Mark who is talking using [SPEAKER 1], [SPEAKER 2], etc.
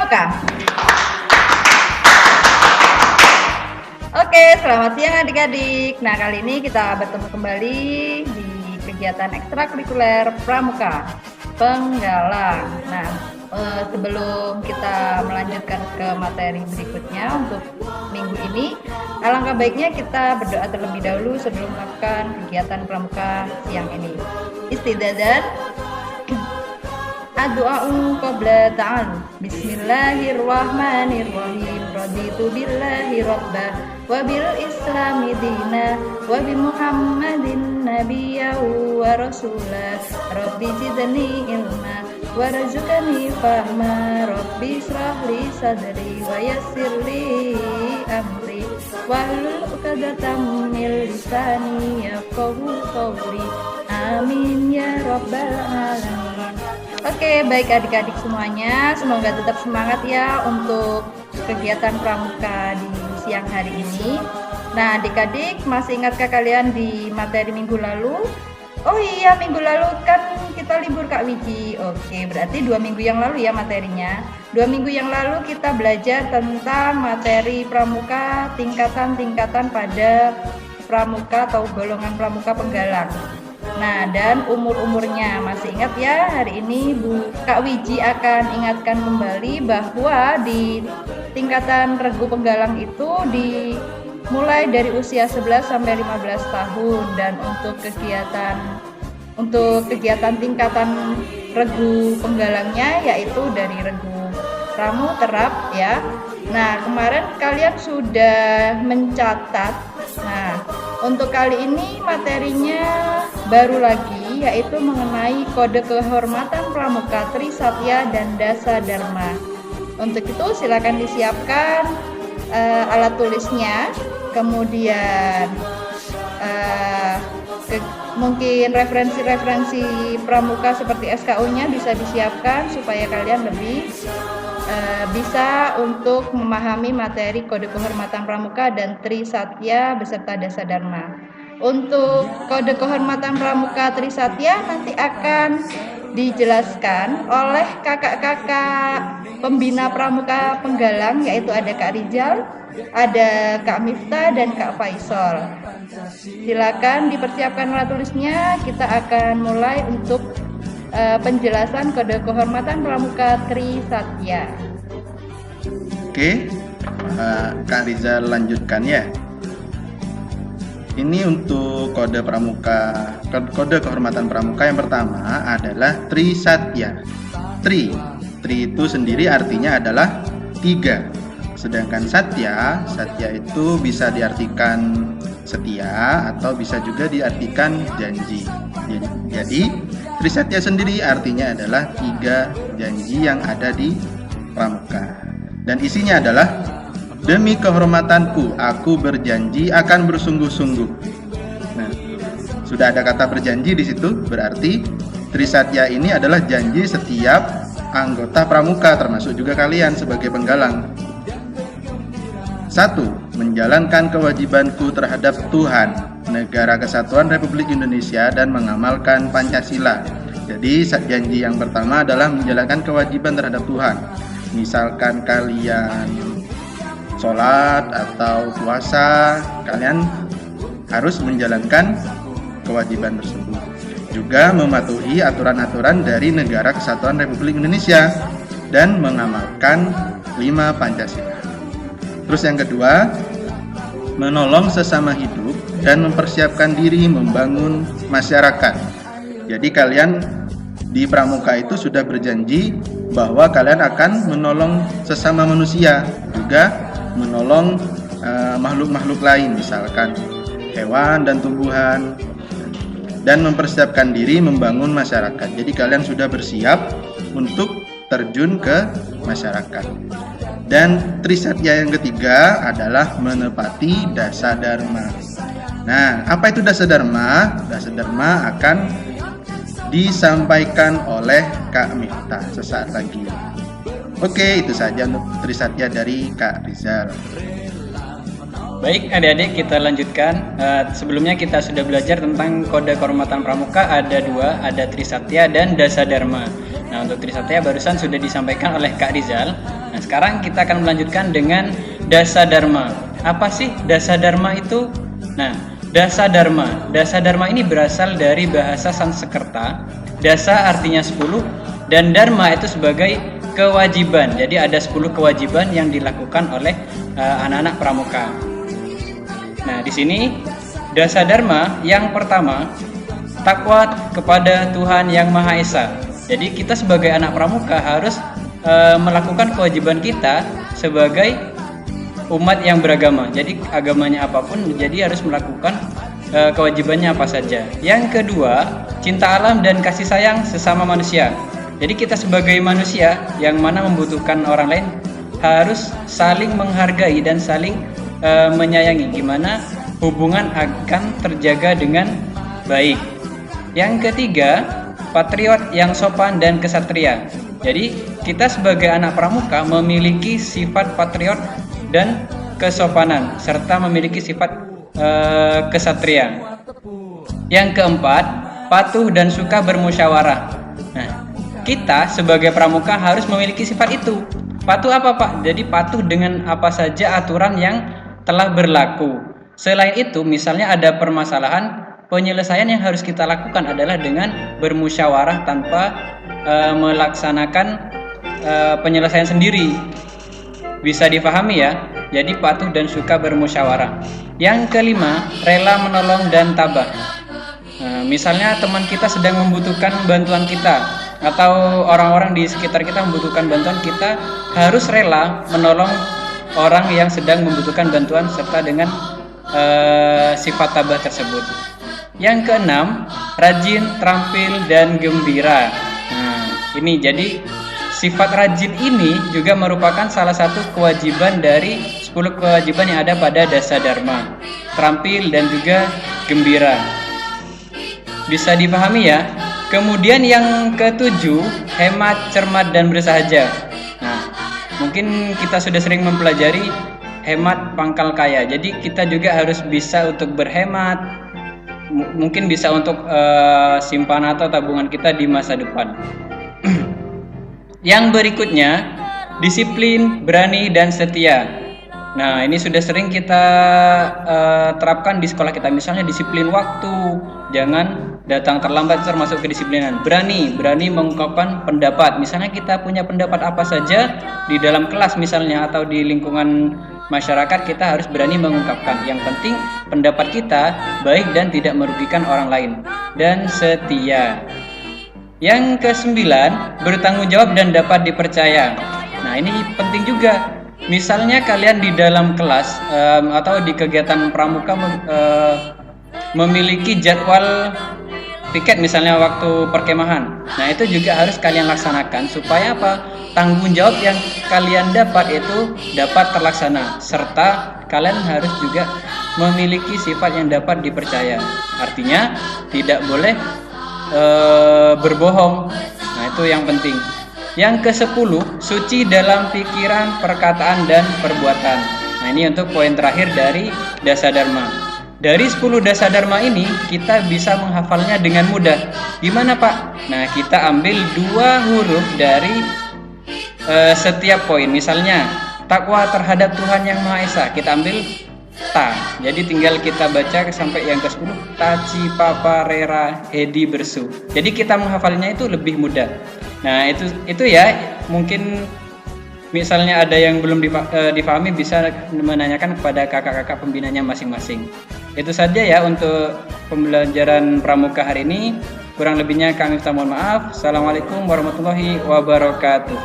[SPEAKER 1] Pramuka. Oke, selamat siang adik-adik. Nah, kali ini kita bertemu kembali di kegiatan ekstrakurikuler Pramuka Penggalang. Nah, sebelum kita melanjutkan ke materi berikutnya untuk minggu ini, alangkah baiknya kita berdoa terlebih dahulu sebelum melakukan kegiatan Pramuka siang ini. Istidadan Addu'a'u qabla ta'alu. Bismillahirrahmanirrahim. Raditu billahi rabbah wa bil islami dina wa bi muhammadin nabiyya wa rasulah. Rabbi zidni ilma warzuqni fahma. Rabbi israh li sadri wa yassir li amri wahlul 'uqdatam min lisani yafqahu qawli. Amin ya rabbal alamin. Oke, baik adik-adik semuanya, semoga tetap semangat ya untuk kegiatan pramuka di siang hari ini. Nah, adik-adik masih ingatkah kalian di materi minggu lalu? Oh iya, minggu lalu kan kita libur Kak Wiji. Oke, berarti 2 minggu yang lalu ya materinya. 2 minggu yang lalu kita belajar tentang materi pramuka tingkatan-tingkatan pada pramuka atau golongan pramuka penggalang. Nah, dan umur-umurnya masih ingat ya, hari ini Kak Wiji akan ingatkan kembali bahwa di tingkatan regu penggalang itu dimulai dari usia 11 sampai 15 tahun, dan untuk kegiatan tingkatan regu penggalangnya yaitu dari regu Pramu Terap ya. Nah, kemarin kalian sudah mencatat. Nah, untuk kali ini materinya baru lagi, yaitu mengenai kode kehormatan pramuka Trisatya dan Dasa Dharma. Untuk itu silakan disiapkan alat tulisnya, kemudian mungkin referensi-referensi pramuka seperti SKU-nya bisa disiapkan supaya kalian lebih bisa untuk memahami materi kode kehormatan pramuka dan Trisatya beserta Dasa Dharma. Untuk kode kehormatan pramuka Trisatya nanti akan dijelaskan oleh kakak-kakak pembina pramuka penggalang, yaitu ada Kak Rizal, ada Kak Miftah, dan Kak Faisal. Silakan dipersiapkan alat tulisnya. Kita akan mulai untuk penjelasan kode kehormatan pramuka Trisatya.
[SPEAKER 2] Oke, Kak Rizal lanjutkan ya. Ini untuk kode kehormatan pramuka yang pertama adalah Trisatya. Tri itu sendiri artinya adalah 3. Sedangkan Satya itu bisa diartikan setia atau bisa juga diartikan janji. Jadi Trisatya sendiri artinya adalah 3 janji yang ada di pramuka. Dan isinya adalah: demi kehormatanku, aku berjanji akan bersungguh-sungguh. Nah, sudah ada kata berjanji di situ, berarti Trisatya ini adalah janji setiap anggota pramuka, termasuk juga kalian sebagai penggalang. 1. Menjalankan kewajibanku terhadap Tuhan, Negara Kesatuan Republik Indonesia, dan mengamalkan Pancasila. Jadi janji yang pertama adalah menjalankan kewajiban terhadap Tuhan. Misalkan kalian sholat atau puasa, kalian harus menjalankan kewajiban tersebut. Juga mematuhi aturan-aturan dari Negara Kesatuan Republik Indonesia dan mengamalkan 5 Pancasila. Terus yang kedua, menolong sesama hidup dan mempersiapkan diri membangun masyarakat. Jadi kalian di pramuka itu sudah berjanji bahwa kalian akan menolong sesama manusia, juga menolong makhluk-makhluk lain, misalkan hewan dan tumbuhan, dan mempersiapkan diri membangun masyarakat. Jadi kalian sudah bersiap untuk terjun ke masyarakat. Dan Trisatya yang ketiga adalah menepati Dasa Dharma. Nah, apa itu Dasa Dharma? Dasa Dharma akan disampaikan oleh Kak Miftah sesaat lagi. Oke, itu saja untuk Trisatya dari Kak Rizal.
[SPEAKER 3] Baik adik-adik, kita lanjutkan. Sebelumnya kita sudah belajar tentang kode kehormatan pramuka, ada 2, ada Trisatya dan Dasa Dharma. Nah, untuk Trisatya barusan sudah disampaikan oleh Kak Rizal. Nah, sekarang kita akan melanjutkan dengan dasa dharma. Apa sih dasa dharma itu? Nah, dasa dharma ini berasal dari bahasa Sanskerta. Dasa artinya 10 dan dharma itu sebagai kewajiban. Jadi ada 10 kewajiban yang dilakukan oleh anak-anak pramuka. Nah, di sini dasa dharma yang pertama, takwa kepada Tuhan Yang Maha Esa. Jadi kita sebagai anak pramuka harus melakukan kewajiban kita sebagai umat yang beragama. Jadi agamanya apapun, jadi harus melakukan kewajibannya apa saja. Yang kedua, cinta alam dan kasih sayang sesama manusia. Jadi kita sebagai manusia yang mana membutuhkan orang lain harus saling menghargai dan saling menyayangi, gimana hubungan akan terjaga dengan baik. Yang ketiga, patriot yang sopan dan kesatria. Jadi kita sebagai anak pramuka memiliki sifat patriot dan kesopanan serta memiliki sifat kesatria. Yang keempat, patuh dan suka bermusyawarah. Nah, kita sebagai pramuka harus memiliki sifat itu. Patuh apa, Pak? Jadi patuh dengan apa saja aturan yang telah berlaku. Selain itu, misalnya ada permasalahan, penyelesaian yang harus kita lakukan adalah dengan bermusyawarah tanpa melaksanakan penyelesaian sendiri. Bisa dipahami ya? Jadi patuh dan suka bermusyawarah. Yang kelima, rela menolong dan tabah. Misalnya teman kita sedang membutuhkan bantuan kita, atau orang-orang di sekitar kita membutuhkan bantuan, kita harus rela menolong orang yang sedang membutuhkan bantuan serta dengan sifat tabah tersebut. Yang keenam, rajin, terampil, dan gembira. Nah, ini jadi sifat rajin ini juga merupakan salah satu kewajiban dari 10 kewajiban yang ada pada dasa dharma. Terampil dan juga gembira. Bisa dipahami ya? Kemudian yang ketujuh, hemat, cermat, dan bersahaja. Nah, mungkin kita sudah sering mempelajari hemat pangkal kaya. Jadi kita juga harus bisa untuk berhemat. Mungkin bisa untuk simpanan atau tabungan kita di masa depan. Yang berikutnya, disiplin, berani, dan setia. Nah, ini sudah sering kita terapkan di sekolah kita. Misalnya disiplin waktu, jangan datang terlambat, termasuk kedisiplinan. Berani mengungkapkan pendapat. Misalnya kita punya pendapat apa saja di dalam kelas misalnya atau di lingkungan masyarakat, kita harus berani mengungkapkan. Yang penting pendapat kita baik dan tidak merugikan orang lain. Dan setia. Yang kesembilan, bertanggung jawab dan dapat dipercaya. Nah, ini penting juga. Misalnya kalian di dalam kelas atau di kegiatan pramuka memiliki jadwal piket misalnya waktu perkemahan. Nah, itu juga harus kalian laksanakan supaya apa? Tanggung jawab yang kalian dapat itu dapat terlaksana, serta kalian harus juga memiliki sifat yang dapat dipercaya. Artinya tidak boleh berbohong. Nah, itu yang penting. Yang ke-10, suci dalam pikiran, perkataan, dan perbuatan. Nah, ini untuk poin terakhir dari dasa dharma. Dari 10 dasa dharma ini kita bisa menghafalnya dengan mudah. Gimana, Pak? Nah, kita ambil 2 huruf dari setiap poin. Misalnya takwa terhadap Tuhan Yang Maha Esa, kita ambil ta. Jadi tinggal kita baca sampai yang ke-10, taci papa rera hedi bersu. Jadi kita menghafalnya itu lebih mudah. Nah, itu ya, mungkin misalnya ada yang belum difahami bisa menanyakan kepada kakak-kakak pembinanya masing-masing. Itu saja ya untuk pembelajaran pramuka hari ini. Kurang lebihnya kami mohon maaf. Assalamualaikum warahmatullahi wabarakatuh.